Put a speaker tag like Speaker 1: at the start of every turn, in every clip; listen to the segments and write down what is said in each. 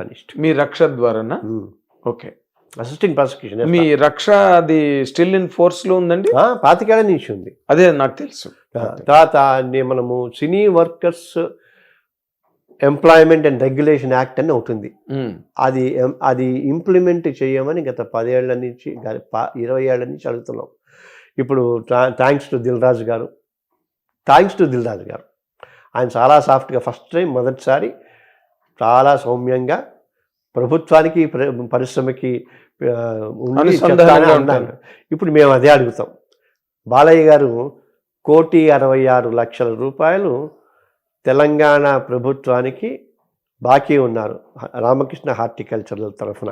Speaker 1: Punished.
Speaker 2: మీ రక్ష ద్వారానా? ఓకే.
Speaker 1: Assisting prosecution.
Speaker 2: మీ రక్ష అది స్టిల్ ఇన్ ఫోర్స్ లో ఉందండి?
Speaker 1: 25 ఏళ్ల నుంచి ఉంది.
Speaker 2: అదే నాకు తెలుసు.
Speaker 1: తర్వాత మనము సినీ workers employment and regulation act అని ఒకటి ఉంది. అది ఇంప్లిమెంట్ చేయమని గత 10 ఏళ్ల నుంచి 20 ఏళ్ల నుంచి అడుగుతున్నాం. ఇప్పుడు థ్యాంక్స్ టు దిల్ రాజు గారు ఆయన చాలా సాఫ్ట్గా ఫస్ట్ టైం మొదటిసారి చాలా సౌమ్యంగా ప్రభుత్వానికి పరిశ్రమకి ఉన్నాను. ఇప్పుడు మేము అదే అడుగుతాం. బాలయ్య గారు 1,66,00,000 రూపాయలు తెలంగాణ ప్రభుత్వానికి బాకీ ఉన్నారు రామకృష్ణ హార్టికల్చరల్ తరఫున.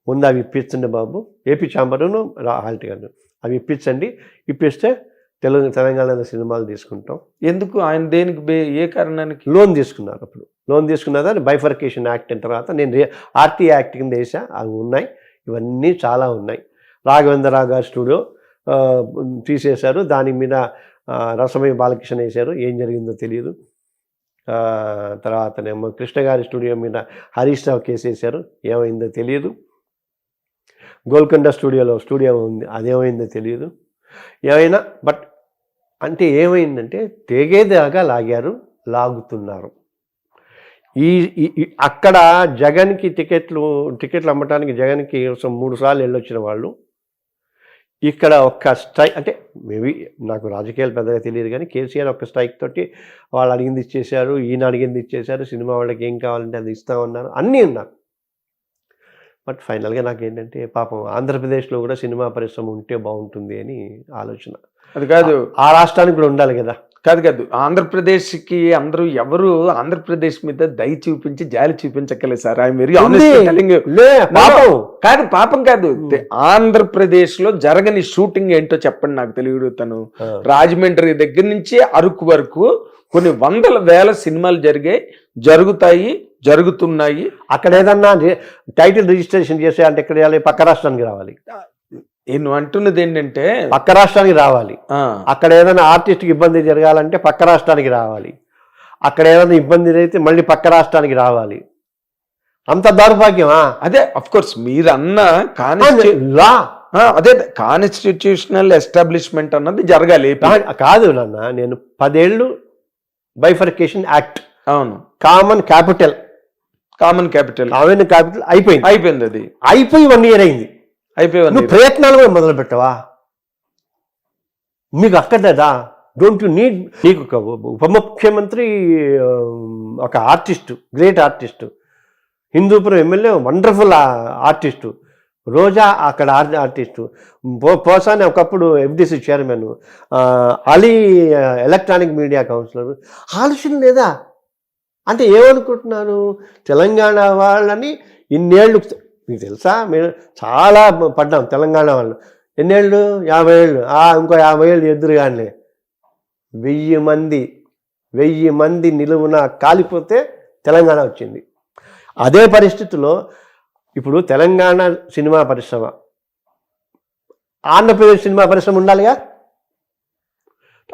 Speaker 1: ముందు అవి ఇప్పించండి బాబు, ఏపీ ఛాంబరును హార్టికల్చర్ అవి ఇప్పించండి, ఇప్పిస్తే తెలంగాణలో సినిమాలు తీసుకుంటాం.
Speaker 2: ఎందుకు ఆయన దేనికి ఏ కారణానికి
Speaker 1: లోన్ తీసుకున్నారు? అప్పుడు లోన్ తీసుకున్నదా బైఫర్కేషన్ యాక్ట్ అయిన తర్వాత నేను ఆర్టీ యాక్ట్ కింద వేసా, అవి ఉన్నాయి. ఇవన్నీ చాలా ఉన్నాయి. రాఘవేంద్రరావు గారి స్టూడియో తీసేశారు, దాని మీద రసమయ్య బాలకృష్ణ వేశారు, ఏం జరిగిందో తెలియదు. తర్వాతనేమో కృష్ణ గారి స్టూడియో మీద హరీష్ రావు కేసు వేశారు, ఏమైందో తెలియదు. గోల్కొండ స్టూడియో ఉంది, అదేమైందో తెలియదు. ఏమైనా బట్ అంటే ఏమైందంటే తెగేదాకా లాగుతున్నారు. అక్కడ జగన్కి టికెట్లు అమ్మటానికి జగన్కి 3 సార్లు వెళ్ళొచ్చిన వాళ్ళు ఇక్కడ ఒక్క స్ట్రైక్, అంటే మేబీ నాకు రాజకీయాలు పెద్దగా తెలియదు కానీ కేసీఆర్ ఒక్క స్ట్రైక్ తోటి వాళ్ళు అడిగింది ఇచ్చేశారు, ఈయన అడిగింది ఇచ్చేశారు, సినిమా వాళ్ళకి ఏం కావాలంటే అది ఇస్తామన్నారు, అన్నీ ఉన్నారు. బట్ ఫైనల్గా నాకేంటంటే పాపం ఆంధ్రప్రదేశ్లో కూడా సినిమా పరిశ్రమ ఉంటే బాగుంటుంది అని ఆలోచన.
Speaker 2: అది కాదు,
Speaker 1: ఆ రాష్ట్రానికి కూడా ఉండాలి కదా.
Speaker 2: కాదు ఆంధ్రప్రదేశ్కి అందరూ ఎవరు ఆంధ్రప్రదేశ్ మీద దయ చూపించి జాలి చూపించక్కలేదు సార్. కాదు పాపం కాదు, ఆంధ్రప్రదేశ్ లో జరగని షూటింగ్ ఏంటో చెప్పండి నాకు తెలియడుతాను. రాజమండ్రి దగ్గర నుంచి అరకు వరకు కొన్ని 100,000 సినిమాలు జరుగుతున్నాయి.
Speaker 1: అక్కడ ఏదన్నా టైటిల్ రిజిస్ట్రేషన్ చేసే అంటే ఎక్కడ వెళ్ళాలి? పక్క రాష్ట్రానికి రావాలి.
Speaker 2: నేను అంటున్నది ఏంటంటే
Speaker 1: పక్క రాష్ట్రానికి రావాలి. అక్కడ ఏదైనా ఆర్టిస్ట్కి ఇబ్బంది జరగాలంటే పక్క రాష్ట్రానికి రావాలి. అక్కడ ఏదైనా ఇబ్బంది అయితే మళ్ళీ పక్క రాష్ట్రానికి రావాలి. అంత దౌర్భాగ్యమా?
Speaker 2: అదే అఫ్ కోర్స్ మీరు అన్న లా, అదే కాన్స్టిట్యూషనల్ ఎస్టాబ్లిష్మెంట్ అన్నది జరగాలి.
Speaker 1: కాదు నాన్న, నేను 10 ఏళ్ళు బైఫర్కేషన్ యాక్ట్,
Speaker 2: అవును,
Speaker 1: కామన్ క్యాపిటల్ అయిపోయింది. అది అయిపోయి 1 ఇయర్ అయింది. నువ్వు ప్రయత్నాలు కూడా మొదలు పెట్టవా? మీకు అక్కర్లేదా? Don't you need? నీకు ఒక ఉప ముఖ్యమంత్రి, ఒక artist, great artist, Hindupuram MLA wonderful artist, Roja అక్కడ ఆర్టిస్టు, పోసాని ఒకప్పుడు FDC chairman, Ali electronic media councillor. ఆలోచన లేదా? అంటే ఏమనుకుంటున్నారు? తెలంగాణ వాళ్ళని ఇన్నేళ్ళు, మీకు తెలుసా, మేము చాలా పడ్డాం తెలంగాణ వాళ్ళు. ఎన్నేళ్ళు? 50 ఏళ్ళు. ఇంకో 50 ఏళ్ళు ఎదురుగానే 1000 మంది నిలువున కాలిపోతే తెలంగాణ వచ్చింది. అదే పరిస్థితిలో ఇప్పుడు తెలంగాణ సినిమా పరిశ్రమ, ఆంధ్రప్రదేశ్ సినిమా పరిశ్రమ ఉండాలిగా.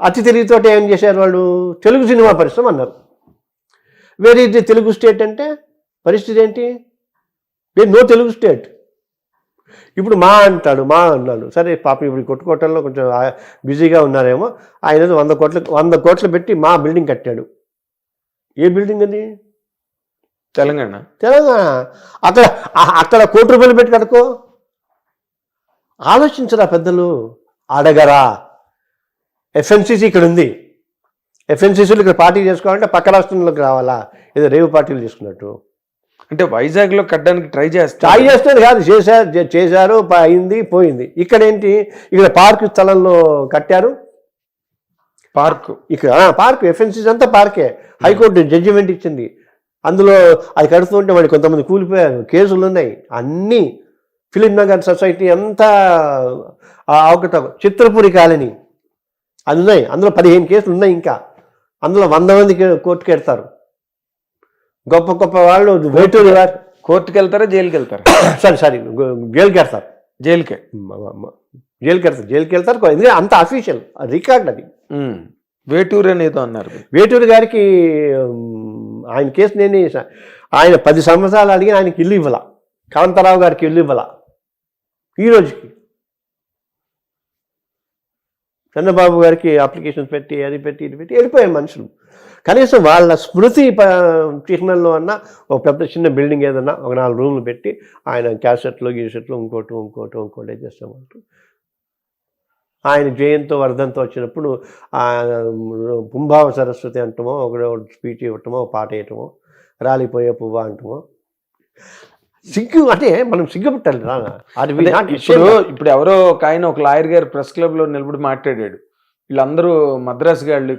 Speaker 1: అతి తెలివితోటి ఏం చేశారు వాళ్ళు? తెలుగు సినిమా పరిశ్రమ అన్నారు. వేరే తెలుగు స్టేట్ అంటే పరిస్థితి ఏంటి? No Telugu state. ఇప్పుడు అన్నాడు. సరే పాపం ఇప్పుడు కొట్టుకోవటంలో కొంచెం బిజీగా ఉన్నారేమో. ఆయన 100 కోట్లు పెట్టి మా బిల్డింగ్ కట్టాడు. ఏ బిల్డింగ్ అది?
Speaker 2: తెలంగాణ.
Speaker 1: అక్కడ ₹1,00,00,000 పెట్టి కట్టుకో. ఆలోచించరా పెద్దలు? అడగరా? ఎఫ్ఎన్సీసీ ఇక్కడ ఉంది. ఎఫ్ఎన్సీసీలు ఇక్కడ పార్టీ చేసుకోవాలంటే పక్క రాష్ట్రంలోకి రావాలా? ఏదో రేవు పార్టీలు చేసుకున్నట్టు.
Speaker 2: అంటే వైజాగ్ లో కట్టడానికి ట్రై
Speaker 1: చేస్తారు కాదు, చేశారు, అయింది, పోయింది. ఇక్కడ ఏంటి? ఇక్కడ పార్క్ స్థలంలో కట్టారు. పార్క్ ఎఫ్ఎన్సీసీ అంతా పార్కే. హైకోర్టు జడ్జిమెంట్ ఇచ్చింది. అందులో అది కడుతుంటే మళ్ళీ కొంతమంది కూలిపోయారు, కేసులు ఉన్నాయి. అన్నీ ఫిలిం నగర్ సొసైటీ అంతా అవకతవక. చిత్రపురి కాలనీ అది ఉన్నాయి. అందులో 15 కేసులు ఉన్నాయి. ఇంకా అందులో 100 మంది కోర్టుకు వెళ్తారు. గొప్ప గొప్ప వాళ్ళు వేటూరు
Speaker 2: కోర్టుకు వెళ్తారా, జైలుకి వెళ్తారా?
Speaker 1: సరే జైలుకి వెళ్తారు.
Speaker 2: జైలుకి
Speaker 1: వెళ్తారు. ఎందుకంటే అంత అఫీషియల్ రికార్డ్ అది.
Speaker 2: వేటూరు అనేదో అన్నారు.
Speaker 1: వేటూరు గారికి ఆయన కేసు నేనే ఆయన 10 సంవత్సరాలు అడిగి ఆయనకి ఇల్లు ఇవ్వాల, కాంతారావు గారికి ఇల్లు ఇవ్వాల. ఈ రోజుకి చంద్రబాబు గారికి అప్లికేషన్స్ పెట్టి అది పెట్టి ఇది పెట్టి వెళ్ళిపోయారు మనుషులు. కనీసం వాళ్ళ స్మృతి చిహ్నంలో అన్న ఒక పెద్ద చిన్న బిల్డింగ్ ఏదన్నా ఒక 4 రూమ్లు పెట్టి ఆయన క్యాసెట్లు గీసెట్లు ఇంకోటి చేస్తామంటూ ఆయన జయంతో వర్ధంతో వచ్చినప్పుడు పుంభావ సరస్వతి అంటామో ఒక స్పీచ్ ఇవ్వటమో పాట వేయటమో రాలిపోయే పువ్వ అంటామో సిగ్గు అంటే మనం సిగ్గుపట్టాలి రా. అది
Speaker 2: ఇప్పుడు ఎవరో ఒక ఆయన ఒక లాయర్ గారు ప్రెస్ క్లబ్ లో నిలబడి మాట్లాడాడు, వీళ్ళందరూ మద్రాసు గాళ్ళు